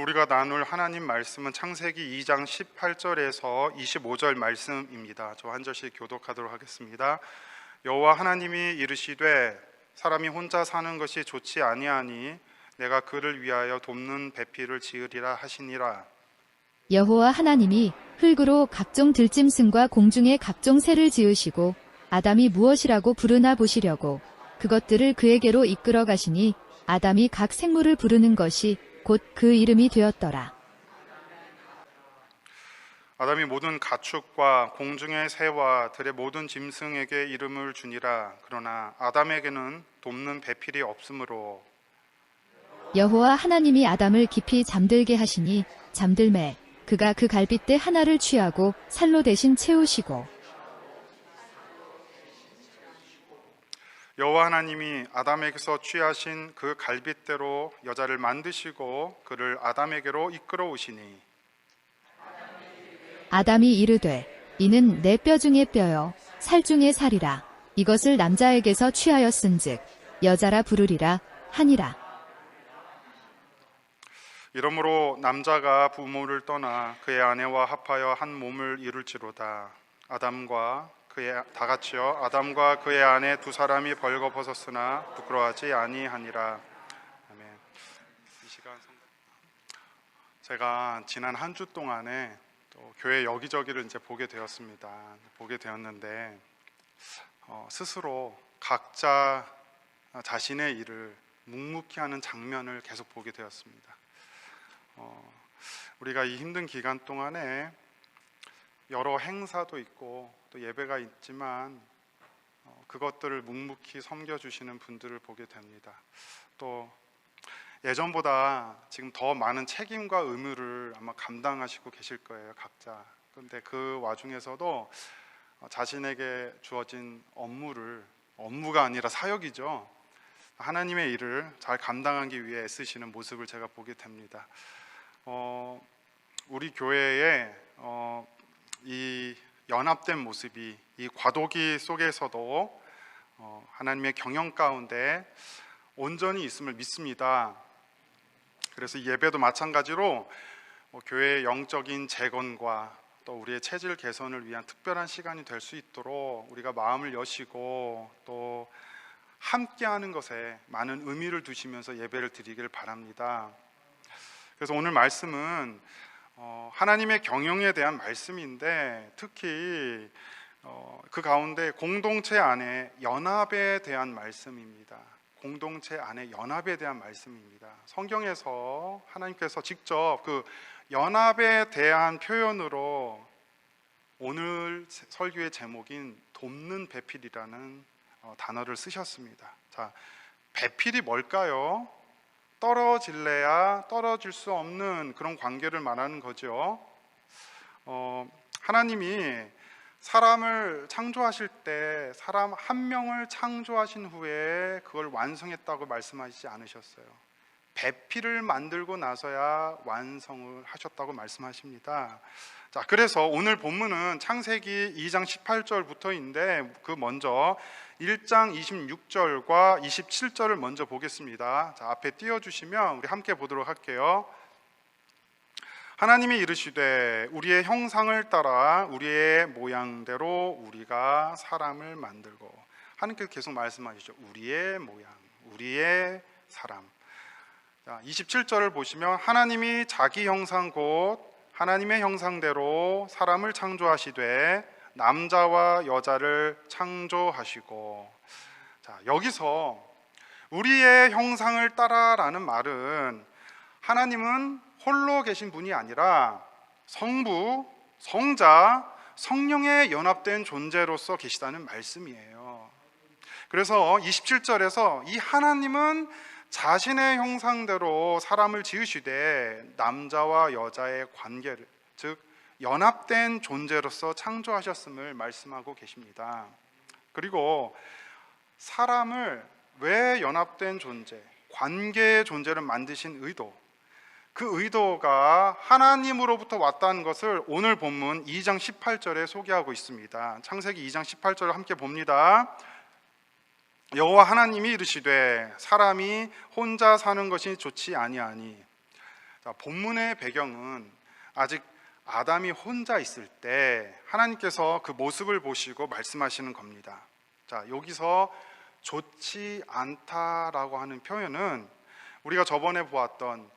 우리가 나눌 하나님 말씀은 창세기 2장 18절에서 25절 말씀입니다. 저 한 절씩 교독하도록 하겠습니다. 여호와 하나님이 이르시되 사람이 혼자 사는 것이 좋지 아니하니 내가 그를 위하여 돕는 배필을 지으리라 하시니라. 여호와 하나님이 흙으로 각종 들짐승과 공중의 각종 새를 지으시고 아담이 무엇이라고 부르나 보시려고 그것들을 그에게로 이끌어 가시니 아담이 각 생물을 부르는 것이 곧 그 이름이 되었더라. 아담이 모든 가축과 공중의 새와 들의 모든 짐승에게 이름을 주니라. 그러나 아담에게는 돕는 배필이 없으므로 여호와 하나님이 아담을 깊이 잠들게 하시니 잠들매 그가 그 갈빗대 하나를 취하고 살로 대신 채우시고 여호와 하나님이 아담에게서 취하신 그 갈빗대로 여자를 만드시고 그를 아담에게로 이끌어 오시니 아담이 이르되 이는 내 뼈 중의 뼈요 살 중의 살이라 이것을 남자에게서 취하였은즉 여자라 부르리라 하니라. 이러므로 남자가 부모를 떠나 그의 아내와 합하여 한 몸을 이룰지로다. 아담과 그의 아내 두 사람이 벌거벗었으나 부끄러워하지 아니하니라. 아멘. 이 시간 제가 지난 한 주 동안에 또 교회 여기저기를 이제 보게 되었는데 스스로 각자 자신의 일을 묵묵히 하는 장면을 계속 보게 되었습니다. 우리가 이 힘든 기간 동안에 여러 행사도 있고 또 예배가 있지만 그것들을 묵묵히 섬겨주시는 분들을 보게 됩니다. 또 예전보다 지금 더 많은 책임과 의무를 아마 감당하시고 계실 거예요, 각자. 그런데 그 와중에서도 자신에게 주어진 업무가 아니라 사역이죠. 하나님의 일을 잘 감당하기 위해 애쓰시는 모습을 제가 보게 됩니다. 우리 교회에 이 연합된 모습이 이 과도기 속에서도 하나님의 경영 가운데 온전히 있음을 믿습니다. 그래서 예배도 마찬가지로 교회의 영적인 재건과 또 우리의 체질 개선을 위한 특별한 시간이 될 수 있도록 우리가 마음을 여시고 또 함께하는 것에 많은 의미를 두시면서 예배를 드리길 바랍니다. 그래서 오늘 말씀은 하나님의 경영에 대한 말씀인데 특히 그 가운데 공동체 안에 연합에 대한 말씀입니다. 공동체 안에 연합에 대한 말씀입니다. 성경에서 하나님께서 직접 그 연합에 대한 표현으로 오늘 설교의 제목인 돕는 배필이라는 단어를 쓰셨습니다. 자, 배필이 뭘까요? 떨어질래야 떨어질 수 없는 그런 관계를 말하는 거죠. 하나님이 사람을 창조하실 때 사람 한 명을 창조하신 후에 그걸 완성했다고 말씀하시지 않으셨어요. 배필을 만들고 나서야 완성을 하셨다고 말씀하십니다. 자, 그래서 오늘 본문은 창세기 2장 18절부터인데 그 먼저 1장 26절과 27절을 먼저 보겠습니다. 자, 앞에 띄워주시면 우리 함께 보도록 할게요. 하나님이 이르시되 우리의 형상을 따라 우리의 모양대로 우리가 사람을 만들고, 하나님께서 계속 말씀하시죠. 우리의 모양, 우리의 사람. 자, 27절을 보시면 하나님이 자기 형상 곧 하나님의 형상대로 사람을 창조하시되 남자와 여자를 창조하시고. 자, 여기서 우리의 형상을 따라라는 말은 하나님은 홀로 계신 분이 아니라 성부, 성자, 성령에 연합된 존재로서 계시다는 말씀이에요. 그래서 27절에서 이 하나님은 자신의 형상대로 사람을 지으시되 남자와 여자의 관계를, 즉 연합된 존재로서 창조하셨음을 말씀하고 계십니다. 그리고 사람을 왜 연합된 존재, 관계의 존재를 만드신 의도, 그 의도가 하나님으로부터 왔다는 것을 오늘 본문 2장 18절에 소개하고 있습니다. 창세기 2장 18절을 함께 봅니다. 여호와 하나님이 이르시되 사람이 혼자 사는 것이 좋지 아니하니. 자, 본문의 배경은 아직 아담이 혼자 있을 때 하나님께서 그 모습을 보시고 말씀하시는 겁니다. 자, 여기서 좋지 않다라고 하는 표현은 우리가 저번에 보았던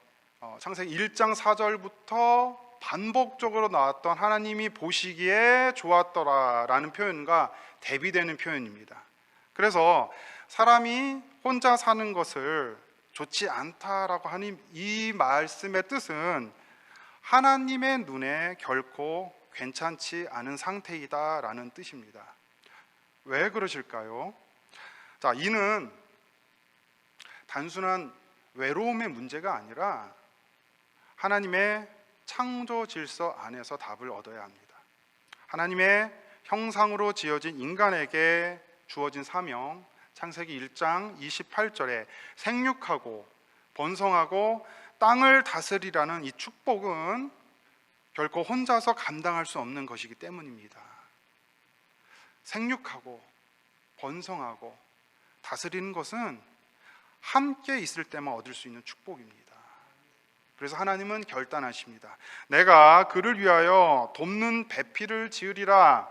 창세기 1장 4절부터 반복적으로 나왔던 하나님이 보시기에 좋았더라라는 표현과 대비되는 표현입니다. 그래서 사람이 혼자 사는 것을 좋지 않다라고 하는 이 말씀의 뜻은 하나님의 눈에 결코 괜찮지 않은 상태이다라는 뜻입니다. 왜 그러실까요? 자, 이는 단순한 외로움의 문제가 아니라 하나님의 창조 질서 안에서 답을 얻어야 합니다. 하나님의 형상으로 지어진 인간에게 주어진 사명, 창세기 1장 28절에 생육하고 번성하고 땅을 다스리라는 이 축복은 결코 혼자서 감당할 수 없는 것이기 때문입니다. 생육하고 번성하고 다스리는 것은 함께 있을 때만 얻을 수 있는 축복입니다. 그래서 하나님은 결단하십니다. 내가 그를 위하여 돕는 배필을 지으리라.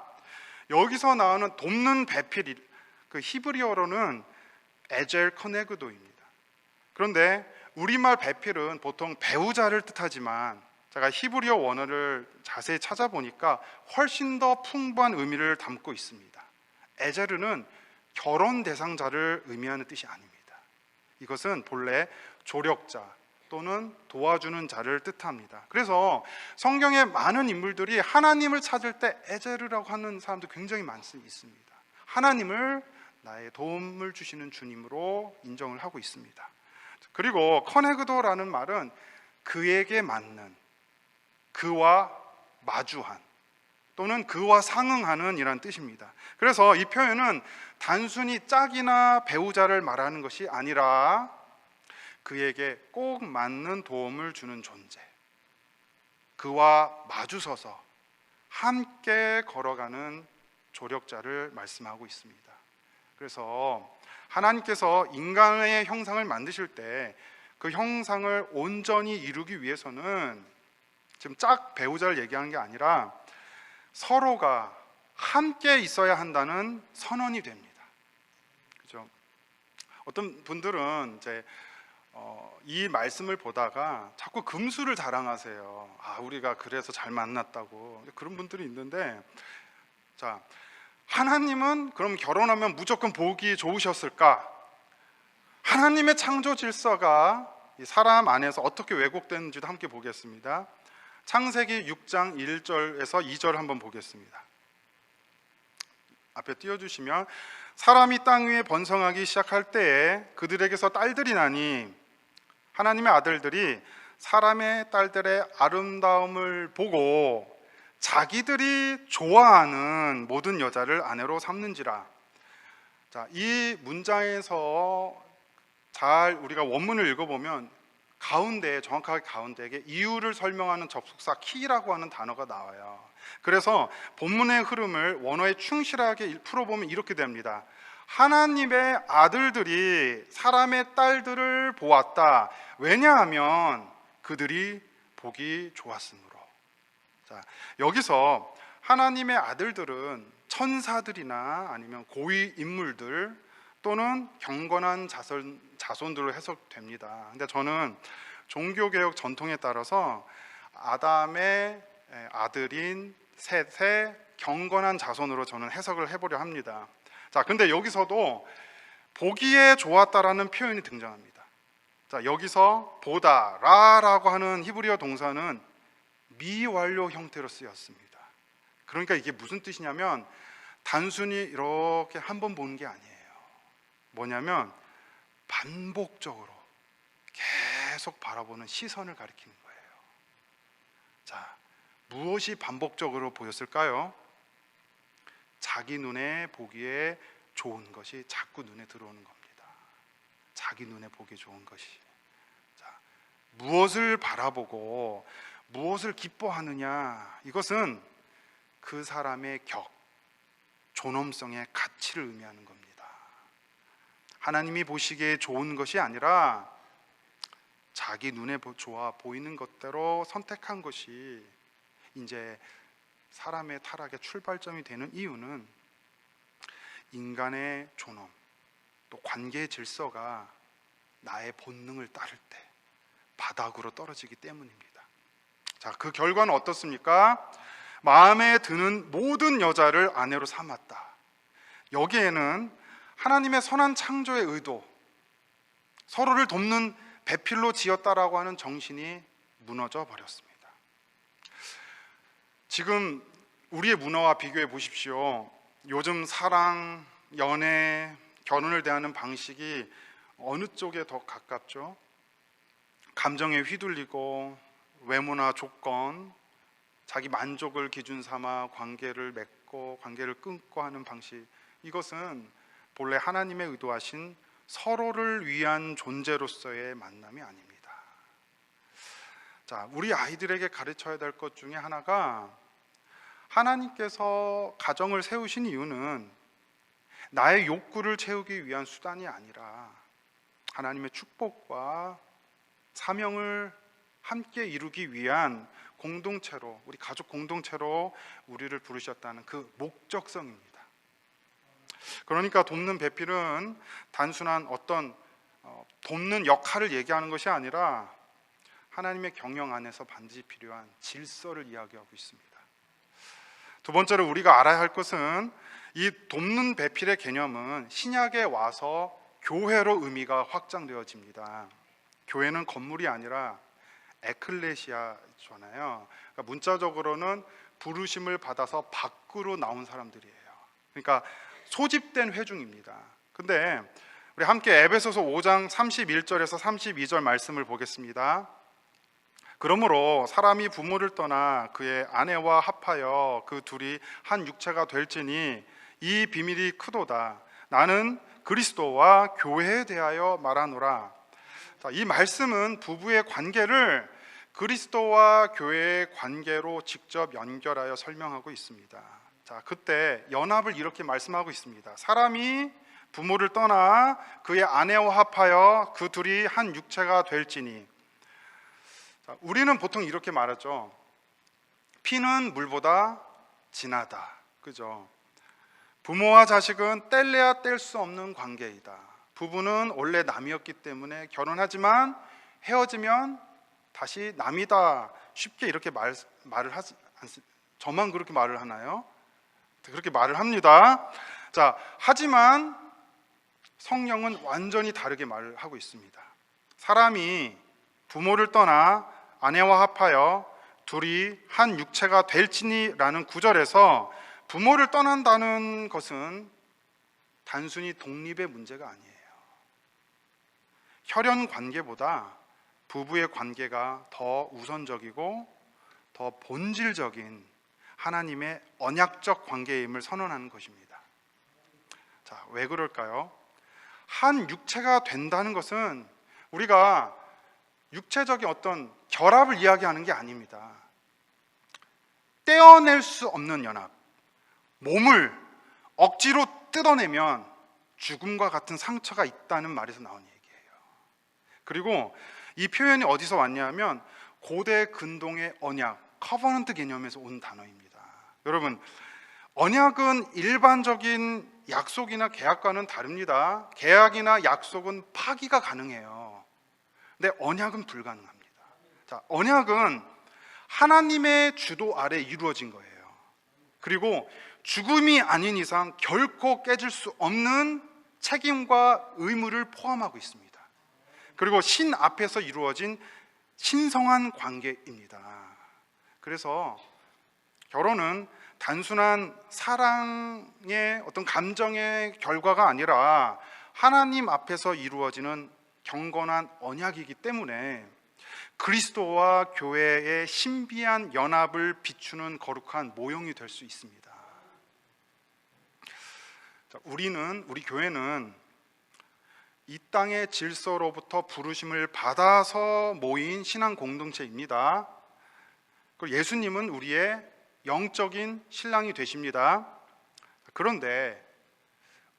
여기서 나오는 돕는 배필, 그 히브리어로는 에젤 커네그도입니다. 그런데 우리말 배필은 보통 배우자를 뜻하지만 제가 히브리어 원어를 자세히 찾아보니까 훨씬 더 풍부한 의미를 담고 있습니다. 에제르는 결혼 대상자를 의미하는 뜻이 아닙니다. 이것은 본래 조력자 또는 도와주는 자를 뜻합니다. 그래서 성경의 많은 인물들이 하나님을 찾을 때 에제르라고 하는 사람도 굉장히 많습니다. 하나님을 나의 도움을 주시는 주님으로 인정을 하고 있습니다. 그리고 커네그도라는 말은 그에게 맞는, 그와 마주한 또는 그와 상응하는 이란 뜻입니다. 그래서 이 표현은 단순히 짝이나 배우자를 말하는 것이 아니라 그에게 꼭 맞는 도움을 주는 존재, 그와 마주서서 함께 걸어가는 조력자를 말씀하고 있습니다. 그래서 하나님께서 인간의 형상을 만드실 때 그 형상을 온전히 이루기 위해서는 지금 짝 배우자를 얘기하는 게 아니라 서로가 함께 있어야 한다는 선언이 됩니다. 그죠? 어떤 분들은 이제 이 말씀을 보다가 자꾸 금수를 자랑하세요. 아, 우리가 그래서 잘 만났다고. 그런 분들이 있는데, 자, 하나님은 그럼 결혼하면 무조건 보기 좋으셨을까? 하나님의 창조 질서가 이 사람 안에서 어떻게 왜곡되는지도 함께 보겠습니다. 창세기 6장 1절에서 2절 한번 보겠습니다. 앞에 띄워주시면, 사람이 땅 위에 번성하기 시작할 때에 그들에게서 딸들이 나니 하나님의 아들들이 사람의 딸들의 아름다움을 보고 자기들이 좋아하는 모든 여자를 아내로 삼는지라. 자, 이 문장에서 잘 우리가 원문을 읽어보면 가운데, 정확하게 가운데에 이유를 설명하는 접속사 키라고 하는 단어가 나와요. 그래서 본문의 흐름을 원어에 충실하게 풀어보면 이렇게 됩니다. 하나님의 아들들이 사람의 딸들을 보았다. 왜냐하면 그들이 보기 좋았으므로. 자, 여기서 하나님의 아들들은 천사들이나 아니면 고위 인물들 또는 경건한 자손들로 해석됩니다. 근데 저는 종교개혁 전통에 따라서 아담의 아들인 셋의 경건한 자손으로 저는 해석을 해보려 합니다. 자, 근데 여기서도 보기에 좋았다라는 표현이 등장합니다. 자, 여기서 보다 라라고 하는 히브리어 동사는 미완료 형태로 쓰였습니다. 그러니까 이게 무슨 뜻이냐면 단순히 이렇게 한 번 보는 게 아니에요. 뭐냐면 반복적으로 계속 바라보는 시선을 가리키는 거예요. 자, 무엇이 반복적으로 보였을까요? 자기 눈에 보기에 좋은 것이 자꾸 눈에 들어오는 겁니다. 자기 눈에 보기 좋은 것이. 자, 무엇을 바라보고 무엇을 기뻐하느냐, 이것은 그 사람의 격, 존엄성의 가치를 의미하는 겁니다. 하나님이 보시기에 좋은 것이 아니라 자기 눈에 좋아 보이는 것대로 선택한 것이 이제 사람의 타락의 출발점이 되는 이유는 인간의 존엄, 또 관계의 질서가 나의 본능을 따를 때 바닥으로 떨어지기 때문입니다. 자, 그 결과는 어떻습니까? 마음에 드는 모든 여자를 아내로 삼았다. 여기에는 하나님의 선한 창조의 의도, 서로를 돕는 배필로 지었다라고 하는 정신이 무너져 버렸습니다. 지금 우리의 문화와 비교해 보십시오. 요즘 사랑, 연애, 결혼을 대하는 방식이 어느 쪽에 더 가깝죠? 감정에 휘둘리고 외모나 조건, 자기 만족을 기준 삼아 관계를 맺고 관계를 끊고 하는 방식, 이것은 본래 하나님의 의도하신 서로를 위한 존재로서의 만남이 아닙니다. 자, 우리 아이들에게 가르쳐야 될 것 중에 하나가, 하나님께서 가정을 세우신 이유는 나의 욕구를 채우기 위한 수단이 아니라 하나님의 축복과 사명을 함께 이루기 위한 공동체로, 우리 가족 공동체로 우리를 부르셨다는 그 목적성입니다. 그러니까 돕는 배필은 단순한 어떤 돕는 역할을 얘기하는 것이 아니라 하나님의 경영 안에서 반드시 필요한 질서를 이야기하고 있습니다. 두 번째로 우리가 알아야 할 것은, 이 돕는 배필의 개념은 신약에 와서 교회로 의미가 확장되어집니다. 교회는 건물이 아니라 에클레시아잖아요. 그러니까 문자적으로는 부르심을 받아서 밖으로 나온 사람들이에요. 그러니까 소집된 회중입니다. 근데 우리 함께 에베소서 5장 31절에서 32절 말씀을 보겠습니다. 그러므로 사람이 부모를 떠나 그의 아내와 합하여 그 둘이 한 육체가 될지니 이 비밀이 크도다. 나는 그리스도와 교회에 대하여 말하노라. 자, 이 말씀은 부부의 관계를 그리스도와 교회의 관계로 직접 연결하여 설명하고 있습니다. 자, 그때 연합을 이렇게 말씀하고 있습니다. 사람이 부모를 떠나 그의 아내와 합하여 그 둘이 한 육체가 될지니. 자, 우리는 보통 이렇게 말하죠. 피는 물보다 진하다. 그죠? 부모와 자식은 뗄래야 뗄 수 없는 관계이다. 부부는 원래 남이었기 때문에 결혼하지만 헤어지면 다시 남이다. 쉽게 이렇게 말을 하지 않습니다. 저만 그렇게 말을 하나요? 그렇게 말을 합니다. 자, 하지만 성경은 완전히 다르게 말을 하고 있습니다. 사람이 부모를 떠나 아내와 합하여 둘이 한 육체가 될지니라는 구절에서 부모를 떠난다는 것은 단순히 독립의 문제가 아니에요. 혈연 관계보다 부부의 관계가 더 우선적이고 더 본질적인 하나님의 언약적 관계임을 선언하는 것입니다. 자, 왜 그럴까요? 한 육체가 된다는 것은 우리가 육체적인 어떤 결합을 이야기하는 게 아닙니다. 떼어낼 수 없는 연합, 몸을 억지로 뜯어내면 죽음과 같은 상처가 있다는 말에서 나온 얘기예요. 그리고 이 표현이 어디서 왔냐면 고대 근동의 언약, 커버넌트 개념에서 온 단어입니다. 여러분, 언약은 일반적인 약속이나 계약과는 다릅니다. 계약이나 약속은 파기가 가능해요. 근데 언약은 불가능합니다. 자, 언약은 하나님의 주도 아래 이루어진 거예요. 그리고 죽음이 아닌 이상 결코 깨질 수 없는 책임과 의무를 포함하고 있습니다. 그리고 신 앞에서 이루어진 신성한 관계입니다. 그래서 결혼은 단순한 사랑의 어떤 감정의 결과가 아니라 하나님 앞에서 이루어지는 경건한 언약이기 때문에 그리스도와 교회의 신비한 연합을 비추는 거룩한 모형이 될 수 있습니다. 자, 우리 교회는 이 땅의 질서로부터 부르심을 받아서 모인 신앙 공동체입니다. 그리고 예수님은 우리의 영적인 신랑이 되십니다. 그런데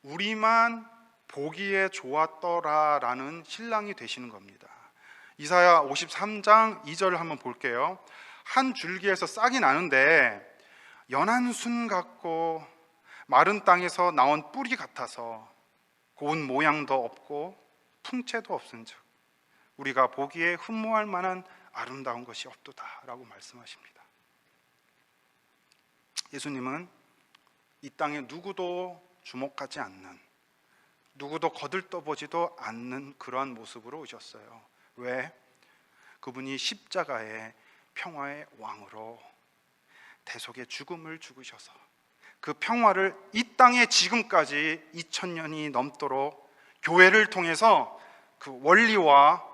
우리만 보기에 좋았더라라는 신랑이 되시는 겁니다. 이사야 53장 2절을 한번 볼게요. 한 줄기에서 싹이 나는데 연한 순 같고 마른 땅에서 나온 뿌리 같아서 고운 모양도 없고 풍채도 없은즉 우리가 보기에 흠모할 만한 아름다운 것이 없도다라고 말씀하십니다. 예수님은 이 땅에 누구도 주목하지 않는, 누구도 거들떠보지도 않는 그러한 모습으로 오셨어요. 왜? 그분이 십자가의 평화의 왕으로 대속의 죽음을 죽으셔서 그 평화를 이 땅에 지금까지 2000년이 넘도록 교회를 통해서 그 원리와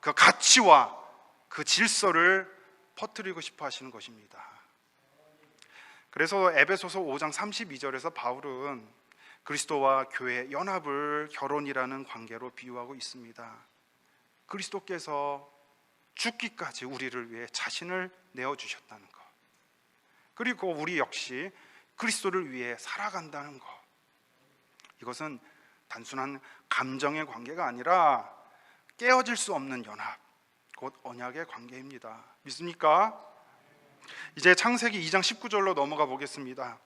그 가치와 그 질서를 퍼뜨리고 싶어 하시는 것입니다. 그래서 에베소서 5장 32절에서 바울은 그리스도와 교회의 연합을 결혼이라는 관계로 비유하고 있습니다. 그리스도께서 죽기까지 우리를 위해 자신을 내어주셨다는 것, 그리고 우리 역시 그리스도를 위해 살아간다는 것, 이것은 단순한 감정의 관계가 아니라 깨어질 수 없는 연합, 곧 언약의 관계입니다. 믿습니까? 이제 창세기 2장 19절로 넘어가 보겠습니다.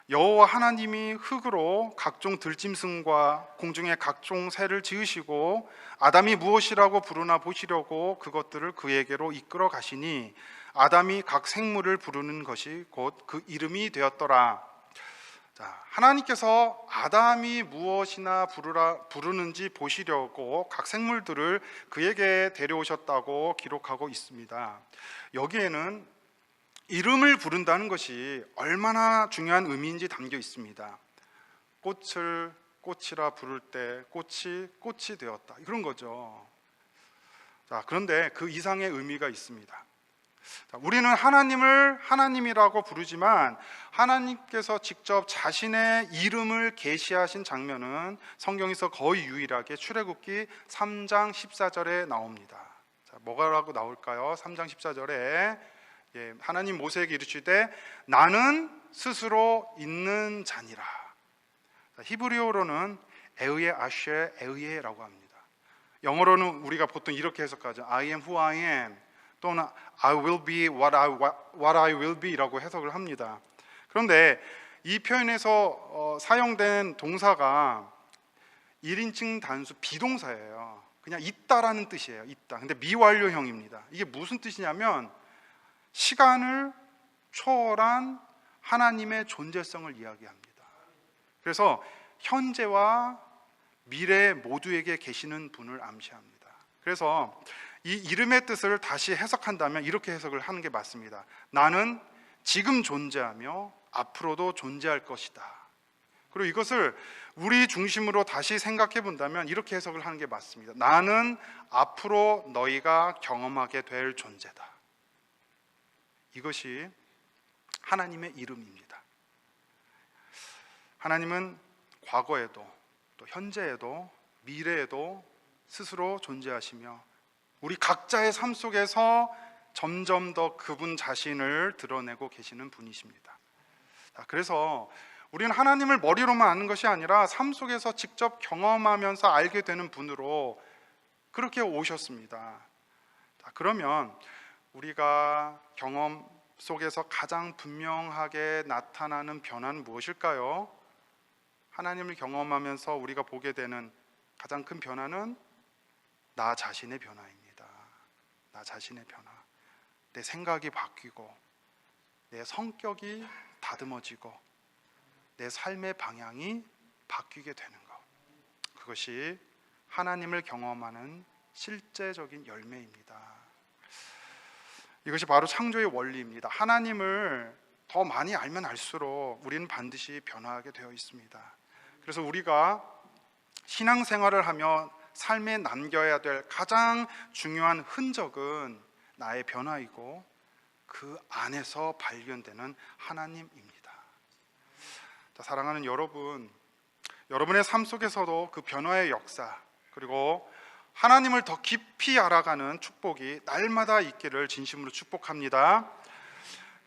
여호와 하나님이 흙으로 각종 들짐승과 공중의 각종 새를 지으시고 아담이 무엇이라고 부르나 보시려고 그것들을 그에게로 이끌어 가시니 아담이 각 생물을 부르는 것이 곧 그 이름이 되었더라. 자, 하나님께서 아담이 무엇이나 부르는지 보시려고 각 생물들을 그에게 데려오셨다고 기록하고 있습니다. 여기에는 이름을 부른다는 것이 얼마나 중요한 의미인지 담겨 있습니다. 꽃을 꽃이라 부를 때 꽃이 되었다, 이런 거죠. 자, 그런데 그 이상의 의미가 있습니다. 자, 우리는 하나님을 하나님이라고 부르지만 하나님께서 직접 자신의 이름을 계시하신 장면은 성경에서 거의 유일하게 출애굽기 3장 14절에 나옵니다. 자, 뭐라고 나올까요? 3장 14절에 하나님 모세에게 이르시되 나는 스스로 있는 자니라. 히브리어로는 에의에 아쉐 에의에라고 합니다. 영어로는 우리가 보통 이렇게 해석하죠. I am who I am, 또는 I will be what I will be라고 해석을 합니다. 그런데 이 표현에서 사용된 동사가 1인칭 단수 비동사예요. 그냥 있다라는 뜻이에요. 있다. 근데 미완료형입니다. 이게 무슨 뜻이냐면 시간을 초월한 하나님의 존재성을 이야기합니다. 그래서 현재와 미래 모두에게 계시는 분을 암시합니다. 그래서 이 이름의 뜻을 다시 해석한다면 이렇게 해석을 하는 게 맞습니다. 나는 지금 존재하며 앞으로도 존재할 것이다. 그리고 이것을 우리 중심으로 다시 생각해 본다면 이렇게 해석을 하는 게 맞습니다. 나는 앞으로 너희가 경험하게 될 존재다. 이것이 하나님의 이름입니다. 하나님은 과거에도 또 현재에도 미래에도 스스로 존재하시며 우리 각자의 삶 속에서 점점 더 그분 자신을 드러내고 계시는 분이십니다. 그래서 우리는 하나님을 머리로만 아는 것이 아니라 삶 속에서 직접 경험하면서 알게 되는 분으로 그렇게 오셨습니다. 그러면 우리가 경험 속에서 가장 분명하게 나타나는 변화는 무엇일까요? 하나님을 경험하면서 우리가 보게 되는 가장 큰 변화는 나 자신의 변화입니다. 나 자신의 변화. 내 생각이 바뀌고 내 성격이 다듬어지고 내 삶의 방향이 바뀌게 되는 것. 그것이 하나님을 경험하는 실제적인 열매입니다. 이것이 바로 창조의 원리입니다. 하나님을 더 많이 알면 알수록 우리는 반드시 변화하게 되어 있습니다. 그래서 우리가 신앙생활을 하며 삶에 남겨야 될 가장 중요한 흔적은 나의 변화이고 그 안에서 발견되는 하나님입니다. 자, 사랑하는 여러분, 여러분의 삶 속에서도 그 변화의 역사, 그리고 하나님을 더 깊이 알아가는 축복이 날마다 있기를 진심으로 축복합니다.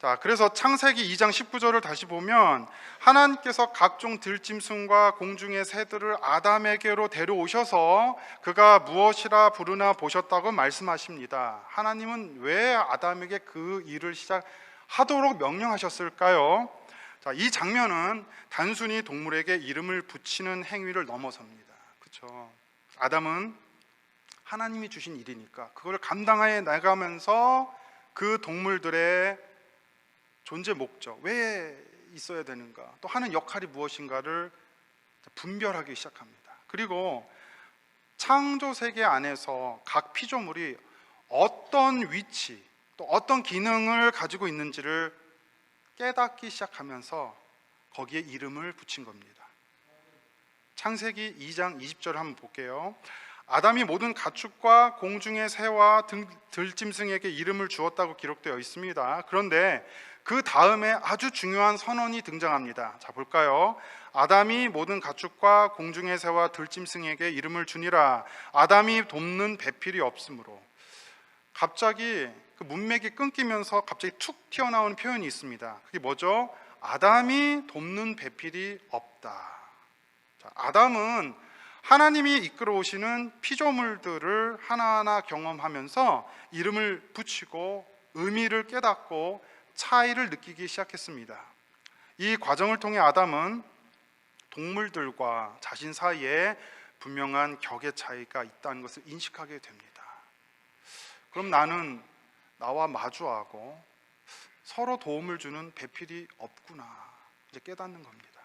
자, 그래서 창세기 2장 19절을 다시 보면 하나님께서 각종 들짐승과 공중의 새들을 아담에게로 데려오셔서 그가 무엇이라 부르나 보셨다고 말씀하십니다. 하나님은 왜 아담에게 그 일을 시작하도록 명령하셨을까요? 자, 이 장면은 단순히 동물에게 이름을 붙이는 행위를 넘어섭니다. 그렇죠? 아담은 하나님이 주신 일이니까 그걸 감당해 나가면서 그 동물들의 존재 목적, 왜 있어야 되는가, 또 하는 역할이 무엇인가를 분별하기 시작합니다. 그리고 창조 세계 안에서 각 피조물이 어떤 위치, 또 어떤 기능을 가지고 있는지를 깨닫기 시작하면서 거기에 이름을 붙인 겁니다. 창세기 2장 20절을 한번 볼게요. 아담이 모든 가축과 공중의 새와 들짐승에게 이름을 주었다고 기록되어 있습니다. 그런데 그 다음에 아주 중요한 선언이 등장합니다. 자, 볼까요? 아담이 모든 가축과 공중의 새와 들짐승에게 이름을 주니라. 아담이 돕는 배필이 없으므로. 갑자기 그 문맥이 끊기면서 갑자기 툭 튀어나오는 표현이 있습니다. 그게 뭐죠? 아담이 돕는 배필이 없다. 자, 아담은 하나님이 이끌어 오시는 피조물들을 하나하나 경험하면서 이름을 붙이고 의미를 깨닫고 차이를 느끼기 시작했습니다. 이 과정을 통해 아담은 동물들과 자신 사이에 분명한 격의 차이가 있다는 것을 인식하게 됩니다. 그럼 나는 나와 마주하고 서로 도움을 주는 배필이 없구나, 이제 깨닫는 겁니다.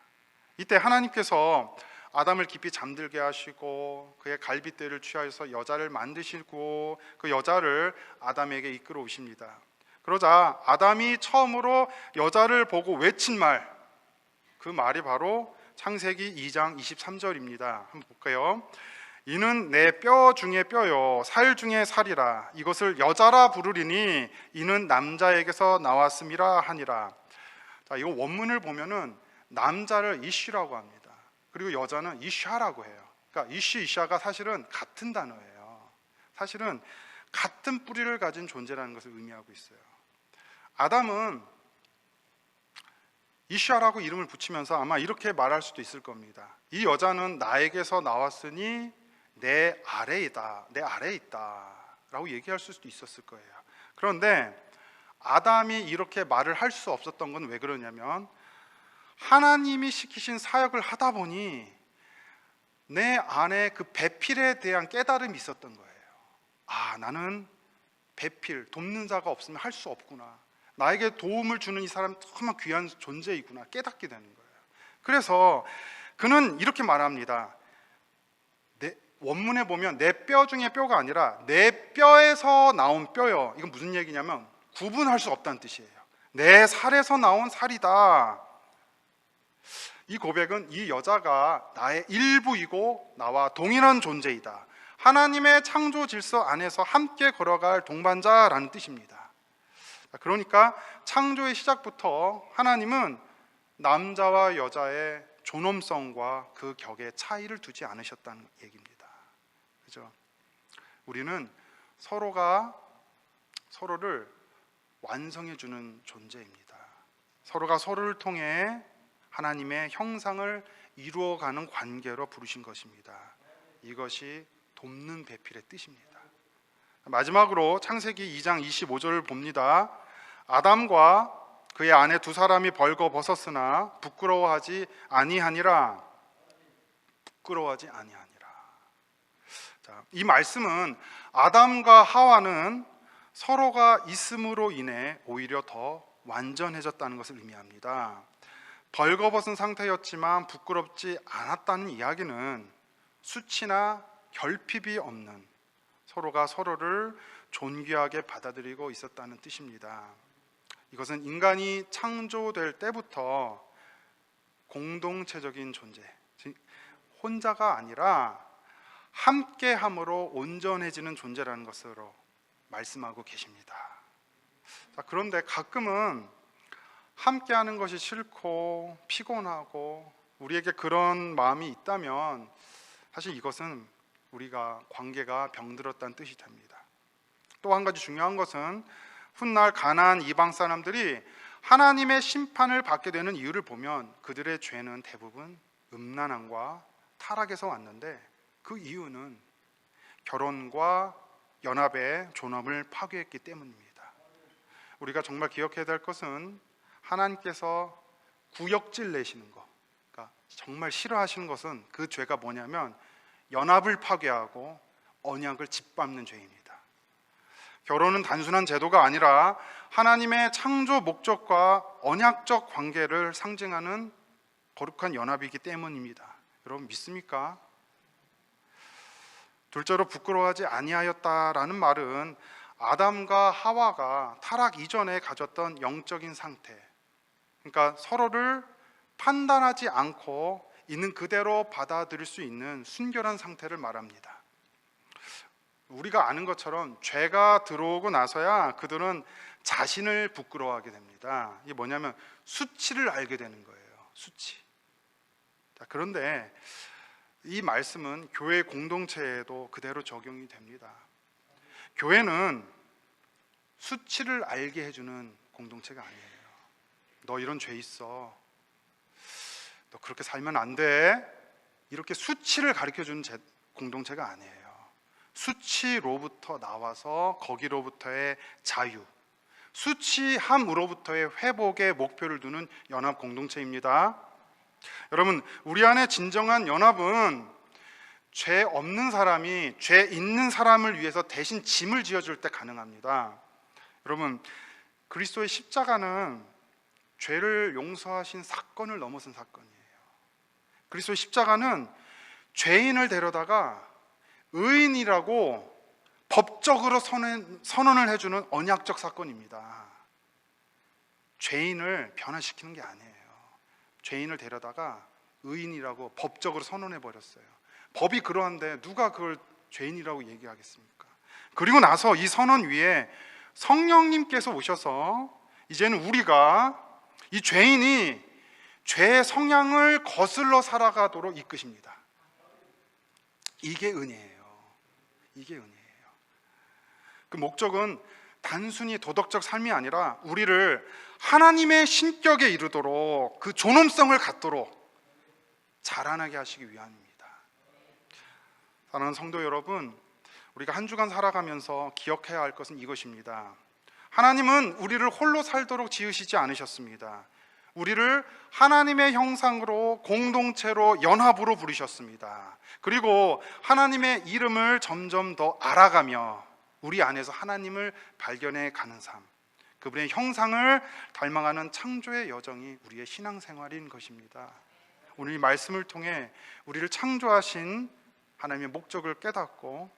이때 하나님께서 아담을 깊이 잠들게 하시고 그의 갈빗대를 취하여서 여자를 만드시고 그 여자를 아담에게 이끌어 오십니다. 그러자 아담이 처음으로 여자를 보고 외친 말, 그 말이 바로 창세기 2장 23절입니다. 한번 볼까요? 이는 내 뼈 중에 뼈요 살 중에 살이라. 이것을 여자라 부르리니 이는 남자에게서 나왔음이라 하니라. 자, 이거 원문을 보면은 남자를 이쉬라고 합니다. 그리고 여자는 이샤라고 해요. 그러니까 이샤가 사실은 같은 단어예요. 사실은 같은 뿌리를 가진 존재라는 것을 의미하고 있어요. 아담은 이샤라고 이름을 붙이면서 아마 이렇게 말할 수도 있을 겁니다. 이 여자는 나에게서 나왔으니 내 아래이다, 내 아래에 있다 라고 얘기할 수도 있었을 거예요. 그런데 아담이 이렇게 말을 할 수 없었던 건 왜 그러냐면 하나님이 시키신 사역을 하다 보니 내 안에 그 배필에 대한 깨달음이 있었던 거예요. 아, 나는 배필, 돕는 자가 없으면 할 수 없구나. 나에게 도움을 주는 이 사람 정말 귀한 존재이구나 깨닫게 되는 거예요. 그래서 그는 이렇게 말합니다. 원문에 보면 내 뼈 중에 뼈가 아니라 내 뼈에서 나온 뼈요. 이건 무슨 얘기냐면 구분할 수 없다는 뜻이에요. 내 살에서 나온 살이다. 이 고백은 이 여자가 나의 일부이고 나와 동일한 존재이다. 하나님의 창조 질서 안에서 함께 걸어갈 동반자라는 뜻입니다. 그러니까 창조의 시작부터 하나님은 남자와 여자의 존엄성과 그 격의 차이를 두지 않으셨다는 얘기입니다. 그죠? 우리는 서로가 서로를 완성해 주는 존재입니다. 서로가 서로를 통해 하나님의 형상을 이루어가는 관계로 부르신 것입니다. 이것이 돕는 배필의 뜻입니다. 마지막으로 창세기 2장 25절을 봅니다. 아담과 그의 아내 두 사람이 벌거벗었으나 부끄러워하지 아니하니라. 부끄러워하지 아니하니라. 자, 이 말씀은 아담과 하와는 서로가 있음으로 인해 오히려 더 완전해졌다는 것을 의미합니다. 벌거벗은 상태였지만 부끄럽지 않았다는 이야기는 수치나 결핍이 없는 서로가 서로를 존귀하게 받아들이고 있었다는 뜻입니다. 이것은 인간이 창조될 때부터 공동체적인 존재, 혼자가 아니라 함께함으로 온전해지는 존재라는 것으로 말씀하고 계십니다. 자, 그런데 가끔은 함께하는 것이 싫고 피곤하고 우리에게 그런 마음이 있다면 사실 이것은 우리가 관계가 병들었다는 뜻이 됩니다. 또 한 가지 중요한 것은 훗날 가나안 이방 사람들이 하나님의 심판을 받게 되는 이유를 보면 그들의 죄는 대부분 음란함과 타락에서 왔는데, 그 이유는 결혼과 연합의 존엄을 파괴했기 때문입니다. 우리가 정말 기억해야 될 것은 하나님께서 구역질 내시는 것, 그러니까 정말 싫어하시는 것은 그 죄가 뭐냐면 연합을 파괴하고 언약을 짓밟는 죄입니다. 결혼은 단순한 제도가 아니라 하나님의 창조 목적과 언약적 관계를 상징하는 거룩한 연합이기 때문입니다. 여러분 믿습니까? 둘째로 부끄러워하지 아니하였다라는 말은 아담과 하와가 타락 이전에 가졌던 영적인 상태, 그러니까 서로를 판단하지 않고 있는 그대로 받아들일 수 있는 순결한 상태를 말합니다. 우리가 아는 것처럼 죄가 들어오고 나서야 그들은 자신을 부끄러워하게 됩니다. 이게 뭐냐면 수치를 알게 되는 거예요. 수치. 자, 그런데 이 말씀은 교회 공동체에도 그대로 적용이 됩니다. 교회는 수치를 알게 해주는 공동체가 아니에요. 너 이런 죄 있어, 너 그렇게 살면 안 돼, 이렇게 수치를 가르쳐주는 공동체가 아니에요. 수치로부터 나와서 거기로부터의 자유, 수치함으로부터의 회복의 목표를 두는 연합 공동체입니다. 여러분, 우리 안에 진정한 연합은 죄 없는 사람이 죄 있는 사람을 위해서 대신 짐을 지어줄 때 가능합니다. 여러분, 그리스도의 십자가는 죄를 용서하신 사건을 넘어선 사건이에요. 그리스도의 십자가는 죄인을 데려다가 의인이라고 법적으로 선언을 해주는 언약적 사건입니다. 죄인을 변화시키는 게 아니에요. 죄인을 데려다가 의인이라고 법적으로 선언해 버렸어요. 법이 그러한데 누가 그걸 죄인이라고 얘기하겠습니까? 그리고 나서 이 선언 위에 성령님께서 오셔서 이제는 우리가 이 죄인이 죄의 성향을 거슬러 살아가도록 이끄십니다. 이게 은혜예요. 이게 은혜예요. 그 목적은 단순히 도덕적 삶이 아니라 우리를 하나님의 신격에 이르도록, 그 존엄성을 갖도록 자라나게 하시기 위함입니다. 사랑하는 성도 여러분, 우리가 한 주간 살아가면서 기억해야 할 것은 이것입니다. 하나님은 우리를 홀로 살도록 지으시지 않으셨습니다. 우리를 하나님의 형상으로 공동체로 연합으로 부르셨습니다. 그리고 하나님의 이름을 점점 더 알아가며 우리 안에서 하나님을 발견해 가는 삶, 그분의 형상을 닮아가는 창조의 여정이 우리의 신앙생활인 것입니다. 오늘 이 말씀을 통해 우리를 창조하신 하나님의 목적을 깨닫고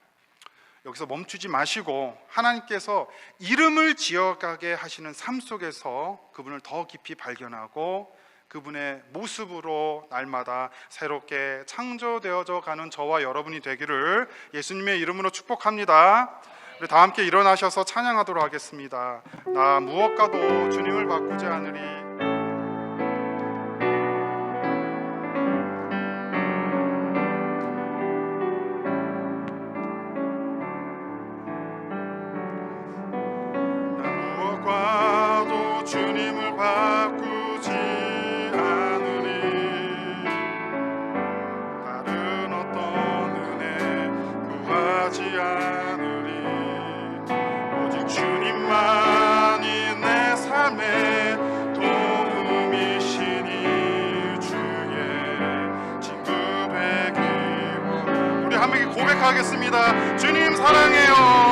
여기서 멈추지 마시고 하나님께서 이름을 지어가게 하시는 삶 속에서 그분을 더 깊이 발견하고 그분의 모습으로 날마다 새롭게 창조되어져 가는 저와 여러분이 되기를 예수님의 이름으로 축복합니다. 우리 다 함께 일어나셔서 찬양하도록 하겠습니다. 나 무엇과도 주님을 바꾸지 않으리. 주님을 바꾸지 않으리. 다른 어떤 은혜 구하지 않으리. 오직 주님만이 내 삶의 도움이시니 주의 친구 되기 원해. 우리 한 명이 고백하겠습니다. 주님 사랑해요.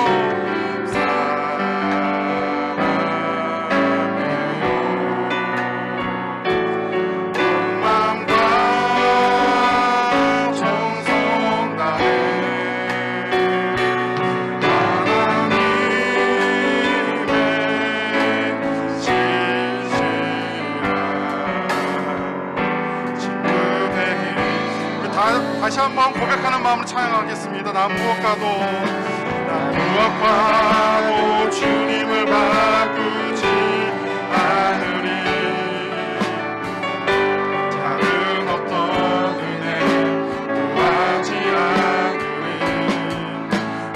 다시 한번 고백하는 마음으로 찬양하겠습니다. 나 무엇과도 주님을 바꾸지 않으리. 다른 어떤 은혜 구하지 않으리.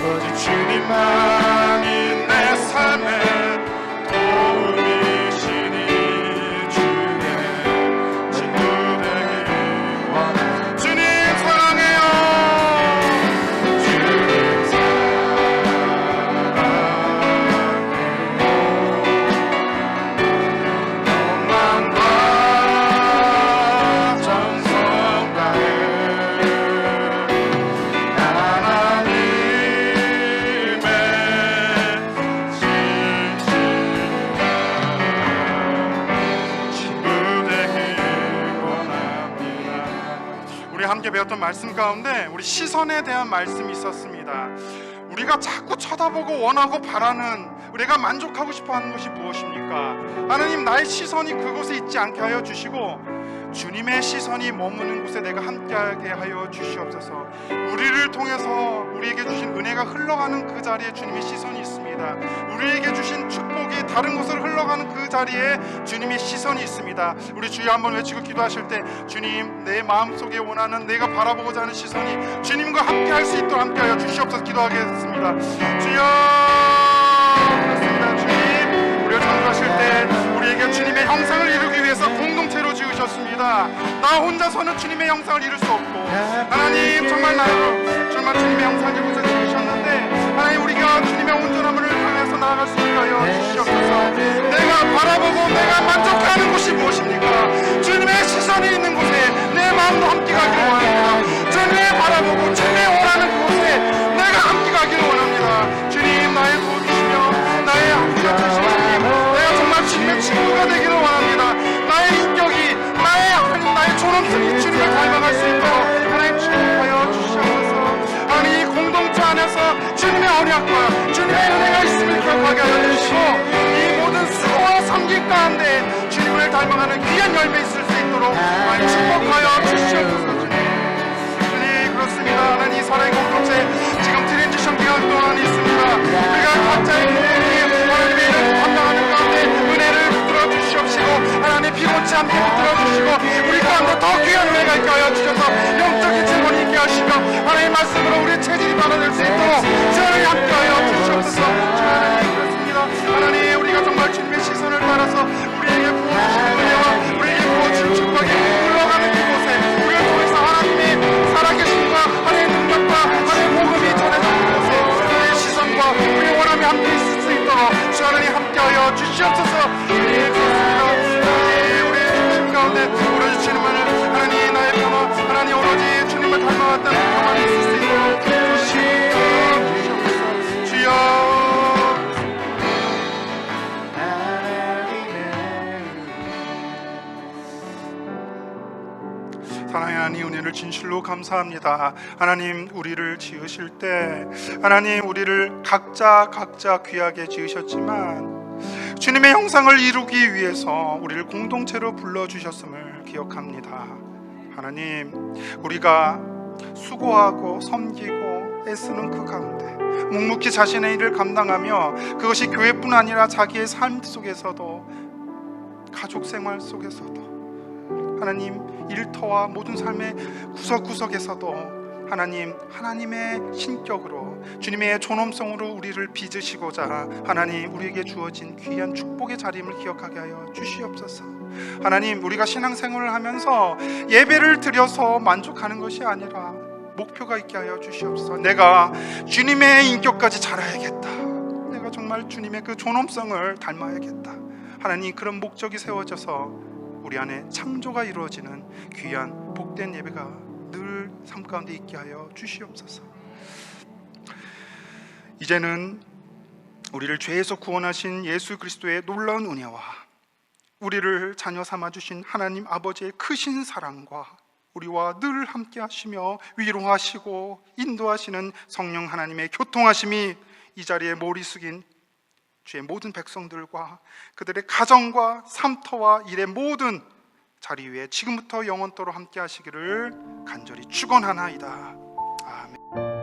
오직 주님만이 내 삶의 도움이시니 드렸던 말씀 가운데 우리 시선에 대한 말씀이 있었습니다. 우리가 자꾸 쳐다보고 원하고 바라는, 우리가 만족하고 싶어하는 것이 무엇입니까? 하나님, 나의 시선이 그곳에 있지 않게 하여 주시고 주님의 시선이 머무는 곳에 내가 함께하게 하여 주시옵소서. 우리를 통해서 우리에게 주신 은혜가 흘러가는 그 자리에 주님의 시선이 있습니다. 우리에게 주신 축복이 다른 곳으로 흘러가는 그 자리에 주님의 시선이 있습니다. 우리 주여 한번 외치고 기도하실 때, 주님, 내 마음속에 원하는, 내가 바라보고자 하는 시선이 주님과 함께할 수 있도록 함께하여 주시옵소서. 기도하겠습니다. 주여, 그렇습니다. 주님, 우리를 창조하실 때 우리에게 주님의 형상을 이루기 위해서 공동체로 지으셨습니다. 나 혼자서는 주님의 형상을 이룰 수 없고, 하나님, 정말 나로 정말 주님의 형상을 이루고자 지으셨는데, 하나님, 우리가 주님의 온전함을 향해서 나아갈 수 있게 하여 주시옵소서. 내가 바라보고 내가 만족하는 곳이 무엇입니까? 주님의 시선이 있는 곳에 내 마음도 함께 가기를 원합니다. 주님의 바라보고 주님의 원하는 곳에 내가 함께 가기를 원합니다. 주님, 나의 도움이시며 나의 함께가 되시는 주님, 내가 정말 주님의 친구가 되기를 원합니다. 나의 인격이, 나의 하나님, 나의 존엄성이 주님을 닮아갈 수 있도록 하나님 축복하여 주시옵소서. 하나님, 이 공동체 안에서 주님의 언약과 주님의 은혜가 있음을 기억하게 하여 주시고, 이 모든 수고와 섬김 가운데 주님을 닮아가는 귀한 열매 있을 수 있도록 하나님 축복하여 주시옵소서. 주님, 그렇습니다. 하나님, 이 사랑의 공동체 지금 트랜지션 기간 동안 있습니다. 우리가 각자의 기능이 하나님의 일을 감당하는 가운데 은혜를 붙들어 주시옵시고, 하나님 피곤치 않게 붙들어 주시고, 우리 가운데 더 귀한 은혜가 있게 하여 주셔서 영적인 질문이 있게 하시며, 하나님 말씀으로 우리의 체질이 변화될 수 있도록 주님 함께 하여 주시옵소서. 하나님, 그렇습니다. 하나님, 우리가 정말 주님의 시선을 따라서 우리에게 부어주시는 은혜와 우리에게 부어주신 축복이 흘러가는 그곳에 우리를 통해서 하나님이 살아계신과 하나님의 능력과 하나님의 복음이 전해지는 곳에 우리의 시선과 우리의 원함이 함께 있을 수 있도록 주 하나님 함께하여 주시옵소서. 주님, 그렇습니다. 하나님, 우리의 중심 가운데 오로지 주님만을, 하나님, 나의 평화, 하나님, 오로지 주님을 닮아왔다는 평안이 있을 수 있도록 주시옵소서. 주여, 사랑의 하나님, 은혜를 진실로 감사합니다. 하나님, 우리를 지으실 때 하나님, 우리를 각자 귀하게 지으셨지만 주님의 형상을 이루기 위해서 우리를 공동체로 불러주셨음을 기억합니다. 하나님, 우리가 수고하고 섬기고 애쓰는 그 가운데 묵묵히 자신의 일을 감당하며, 그것이 교회뿐 아니라 자기의 삶 속에서도, 가족 생활 속에서도, 하나님 일터와 모든 삶의 구석구석에서도 하나님, 하나님의 신격으로 주님의 존엄성으로 우리를 빚으시고자 하나님 우리에게 주어진 귀한 축복의 자리임을 기억하게 하여 주시옵소서. 하나님, 우리가 신앙생활을 하면서 예배를 드려서 만족하는 것이 아니라 목표가 있게 하여 주시옵소서. 내가 주님의 인격까지 자라야겠다, 내가 정말 주님의 그 존엄성을 닮아야겠다, 하나님, 그런 목적이 세워져서 우리 안에 창조가 이루어지는 귀한 복된 예배가 늘 삶 가운데 있게 하여 주시옵소서. 이제는 우리를 죄에서 구원하신 예수 그리스도의 놀라운 은혜와 우리를 자녀 삼아주신 하나님 아버지의 크신 사랑과 우리와 늘 함께 하시며 위로하시고 인도하시는 성령 하나님의 교통하심이 이 자리에 머리 숙인 주의 모든 백성들과 그들의 가정과 삶터와 일의 모든 자리 위에 지금부터 영원토록 함께 하시기를 간절히 축원하나이다. 아멘.